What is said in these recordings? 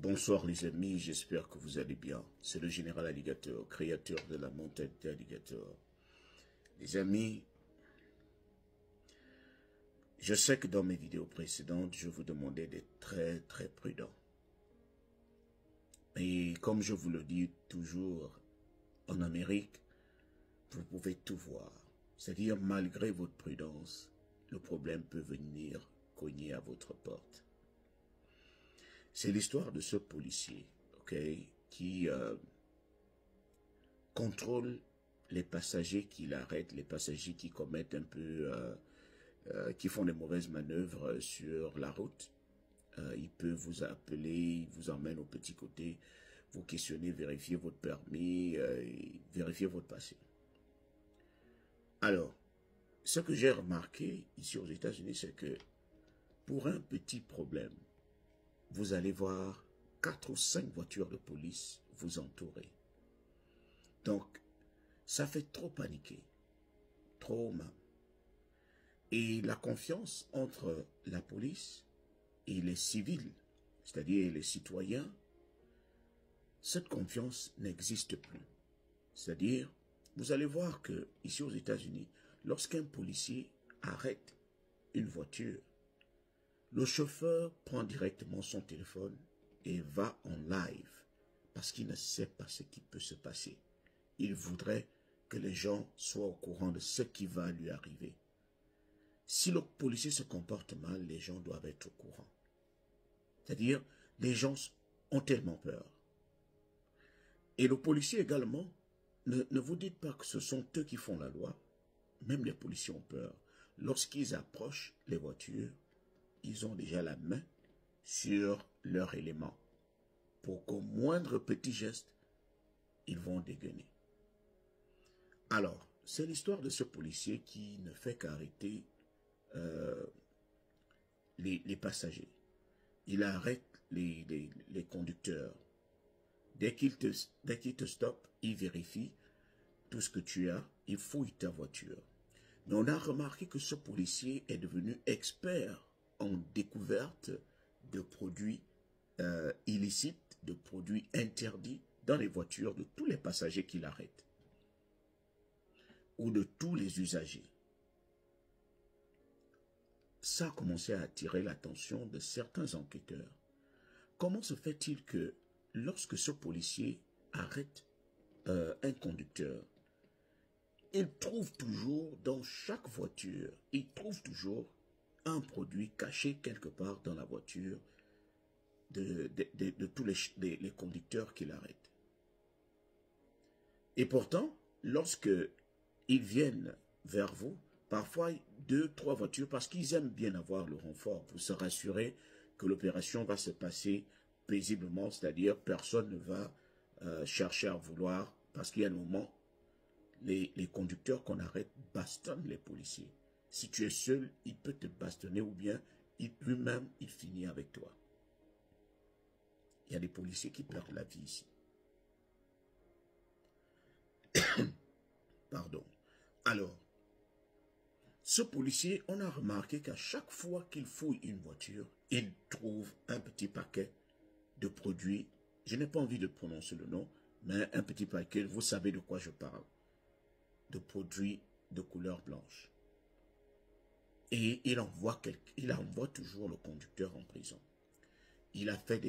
Bonsoir les amis, j'espère que vous allez bien. C'est le général Alligator, créateur de la mentalité Alligator. Les amis, je sais que dans mes vidéos précédentes, je vous demandais d'être très prudent. Et comme je vous le dis toujours, en Amérique, vous pouvez tout voir. C'est-à-dire, malgré votre prudence, le problème peut venir cogner à votre porte. C'est l'histoire de ce policier, ok, qui contrôle les passagers qui l'arrêtent, les passagers qui commettent un peu, qui font des mauvaises manœuvres sur la route. Il peut vous appeler, il vous emmène au petit côté, vous questionner, vérifier votre permis, vérifier votre passé. Alors, ce que j'ai remarqué ici aux États-Unis, c'est que pour un petit problème, vous allez voir 4 ou 5 voitures de police vous entourer. Donc, ça fait trop paniquer, trop mal. Et la confiance entre la police et les civils, c'est-à-dire les citoyens, cette confiance n'existe plus. C'est-à-dire, vous allez voir que ici aux États-Unis, lorsqu'un policier arrête une voiture, le chauffeur prend directement son téléphone et va en live parce qu'il ne sait pas ce qui peut se passer. Il voudrait que les gens soient au courant de ce qui va lui arriver. Si le policier se comporte mal, les gens doivent être au courant. C'est-à-dire, les gens ont tellement peur. Et le policier également, ne vous dites pas que ce sont eux qui font la loi. Même les policiers ont peur. Lorsqu'ils approchent les voitures, ils ont déjà la main sur leur élément. Pour qu'au moindre petit geste, ils vont dégainer. Alors, c'est l'histoire de ce policier qui ne fait qu'arrêter les passagers. Il arrête les conducteurs. Dès qu'il te stoppe, il vérifie tout ce que tu as, il fouille ta voiture. Mais on a remarqué que ce policier est devenu expert en découverte de produits illicites, de produits interdits dans les voitures de tous les passagers qu'il arrête ou de tous les usagers. Ça a commencé à attirer l'attention de certains enquêteurs. Comment se fait-il que lorsque ce policier arrête un conducteur, il trouve toujours dans chaque voiture, il trouve toujours un produit caché quelque part dans la voiture de tous les conducteurs qu'il arrête. Et pourtant, lorsque ils viennent vers vous, parfois 2, 3 voitures, parce qu'ils aiment bien avoir le renfort pour se rassurer que l'opération va se passer paisiblement, c'est-à-dire personne ne va chercher à vouloir, parce qu'il y a un moment, les conducteurs qu'on arrête bastonnent les policiers. Si tu es seul, il peut te bastonner ou bien lui-même, il finit avec toi. Il y a des policiers qui perdent la vie ici. Pardon. Alors, ce policier, on a remarqué qu'à chaque fois qu'il fouille une voiture, il trouve un petit paquet de produits. Je n'ai pas envie de prononcer le nom, mais un petit paquet, vous savez de quoi je parle. De produits de couleur blanche. Et il envoie toujours le conducteur en prison. Il a fait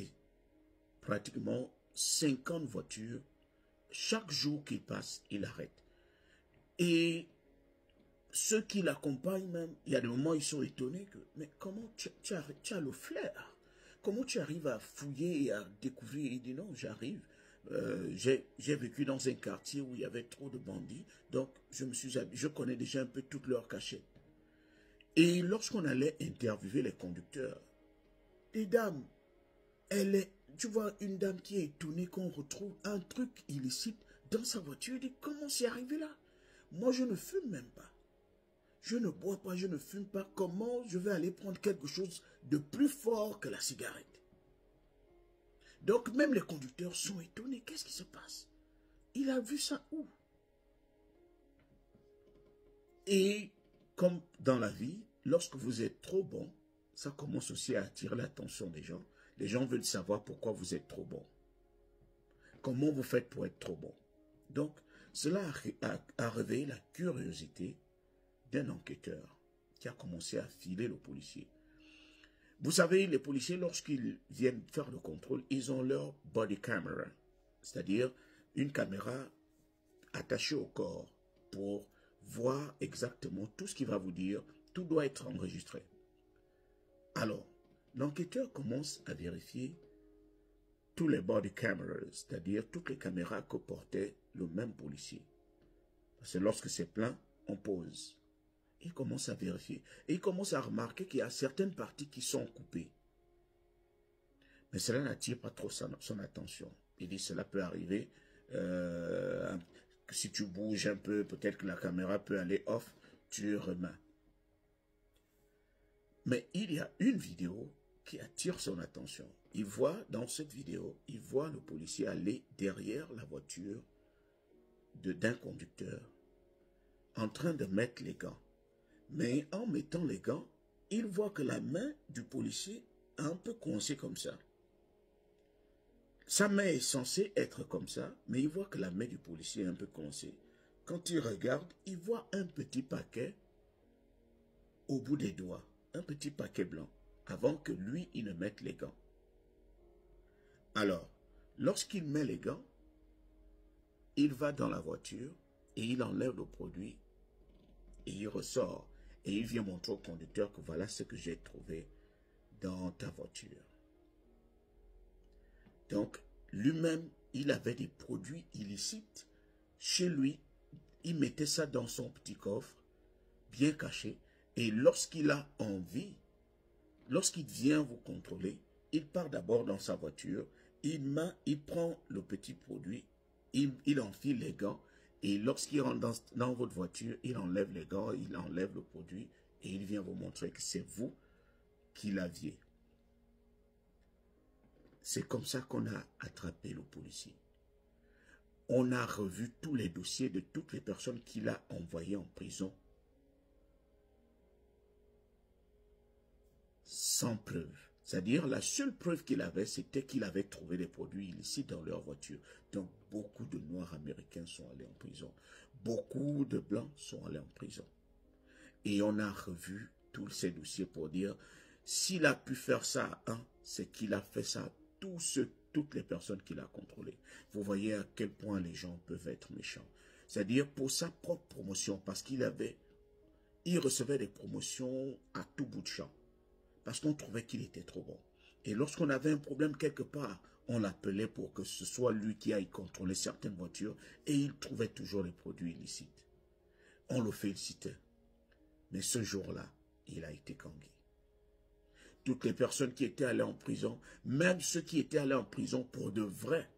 pratiquement 50 voitures. Chaque jour qu'il passe, il arrête. Et ceux qui l'accompagnent même, il y a des moments où ils sont étonnés que, mais comment tu as le flair? Comment tu arrives à fouiller et à découvrir? Il dit non, j'arrive. J'ai vécu dans un quartier où il y avait trop de bandits, donc je connais déjà un peu toutes leurs cachettes. Et lorsqu'on allait interviewer les conducteurs, les dames, tu vois une dame qui est étonnée qu'on retrouve un truc illicite dans sa voiture. Elle dit, comment c'est arrivé là? Moi, je ne fume même pas. Je ne bois pas, je ne fume pas. Comment je vais aller prendre quelque chose de plus fort que la cigarette? Donc, même les conducteurs sont étonnés. Qu'est-ce qui se passe? Il a vu ça où? Et comme dans la vie, lorsque vous êtes trop bon, ça commence aussi à attirer l'attention des gens. Les gens veulent savoir pourquoi vous êtes trop bon. Comment vous faites pour être trop bon. Donc, cela a réveillé la curiosité d'un enquêteur qui a commencé à filer le policier. Vous savez, les policiers, lorsqu'ils viennent faire le contrôle, ils ont leur body camera, c'est-à-dire une caméra attachée au corps pour voir exactement tout ce qu'il va vous dire. Tout doit être enregistré. Alors, l'enquêteur commence à vérifier tous les body cameras, c'est-à-dire toutes les caméras que portait le même policier. Parce que lorsque c'est plein, on pose. Il commence à vérifier. Et il commence à remarquer qu'il y a certaines parties qui sont coupées. Mais cela n'attire pas trop son attention. Il dit, cela peut arriver. Que si tu bouges un peu, peut-être que la caméra peut aller off, tu remets. Mais il y a une vidéo qui attire son attention. Il voit, dans cette vidéo, il voit le policier aller derrière la voiture d'un conducteur en train de mettre les gants. Mais en mettant les gants, il voit que la main du policier est un peu coincée comme ça. Sa main est censée être comme ça, mais il voit que la main du policier est un peu coincée. Quand il regarde, il voit un petit paquet au bout des doigts, un petit paquet blanc, avant que lui, il ne mette les gants. Alors, lorsqu'il met les gants, il va dans la voiture et il enlève le produit et il ressort. Et il vient montrer au conducteur que voilà ce que j'ai trouvé dans ta voiture. Donc, lui-même, il avait des produits illicites chez lui. Il mettait ça dans son petit coffre, bien caché. Et lorsqu'il a envie, lorsqu'il vient vous contrôler, il part d'abord dans sa voiture, il prend le petit produit, il enfile les gants, et lorsqu'il rentre dans votre voiture, il enlève les gants, il enlève le produit, et il vient vous montrer que c'est vous qui l'aviez. C'est comme ça qu'on a attrapé le policier. On a revu tous les dossiers de toutes les personnes qu'il a envoyées en prison sans preuve. C'est-à-dire, la seule preuve qu'il avait, c'était qu'il avait trouvé des produits illicites dans leur voiture. Donc, beaucoup de Noirs américains sont allés en prison. Beaucoup de Blancs sont allés en prison. Et on a revu tous ces dossiers pour dire, s'il a pu faire ça à un, c'est qu'il a fait ça à toutes les personnes qu'il a contrôlées. Vous voyez à quel point les gens peuvent être méchants. C'est-à-dire, pour sa propre promotion, parce il recevait des promotions à tout bout de champ. Parce qu'on trouvait qu'il était trop bon. Et lorsqu'on avait un problème quelque part, on l'appelait pour que ce soit lui qui aille contrôler certaines voitures et il trouvait toujours les produits illicites. On le félicitait. Mais ce jour-là, il a été kangui. Toutes les personnes qui étaient allées en prison, même ceux qui étaient allés en prison pour de vrai,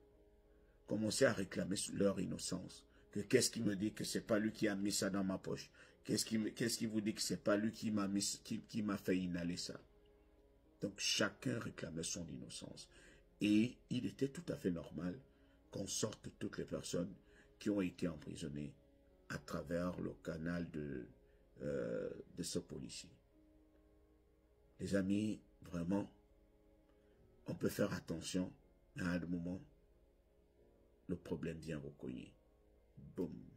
commençaient à réclamer leur innocence. Qu'est-ce qui me dit que c'est pas lui qui a mis ça dans ma poche? Qu'est-ce qui vous dit que c'est pas lui qui m'a fait inhaler ça? Donc chacun réclamait son innocence. Et il était tout à fait normal qu'on sorte toutes les personnes qui ont été emprisonnées à travers le canal de ce policier. Les amis, vraiment, on peut faire attention, mais à un moment, le problème vient vous cogner. Boum.